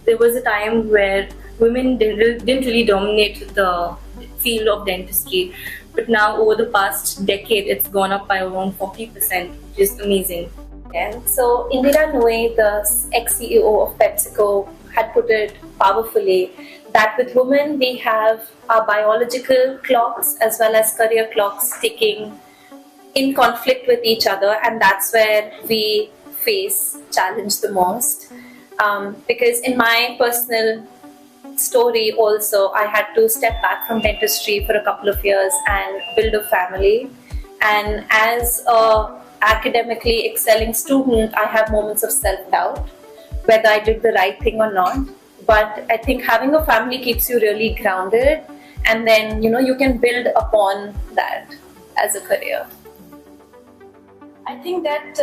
there was a time where women didn't really dominate the field of dentistry, but now over the past decade, it's gone up by around 40%, which is amazing. Yeah. So Indira Nooyi, the ex-CEO of PepsiCo, had put it powerfully that with women we have our biological clocks as well as career clocks ticking in conflict with each other, and that's where we face challenge the most. Because in my personal story also, I had to step back from dentistry for a couple of years and build a family. And as a academically excelling student, I have moments of self-doubt, whether I did the right thing or not. But I think having a family keeps you really grounded, and then you can build upon that as a career. I think that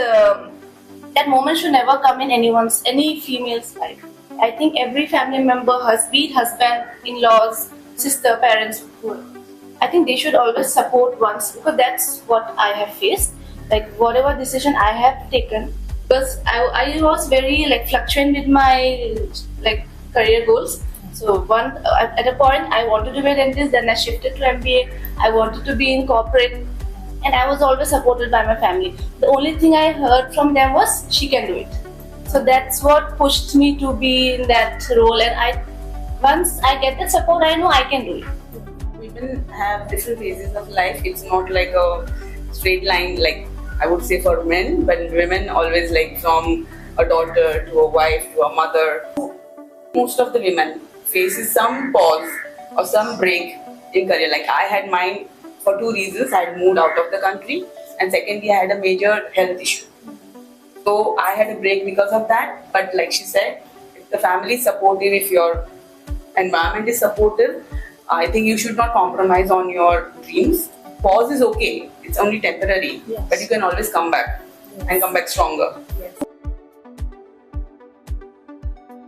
that moment should never come in any female's life. I think every family member, be it husband, in-laws, sister, parents, I think they should always support once, because that's what I have faced. Like whatever decision I have taken, because I was very fluctuating with my career goals. So at a point I wanted to be a dentist, then I shifted to MBA. I wanted to be in corporate, and I was always supported by my family. The only thing I heard from them was, she can do it. So that's what pushed me to be in that role, and once I get that support, I know I can do it. Women have different phases of life. It's not like a straight line, like I would say for men, but women always from a daughter to a wife to a mother. Most of the women faces some pause or some break in career. Like I had mine for two reasons. I had moved out of the country, and secondly I had a major health issue. So I had a break because of that. But like she said, if the family is supportive, if your environment is supportive, I think you should not compromise on your dreams. Pause is okay. It's only temporary. Yes. But you can always come back and come back stronger.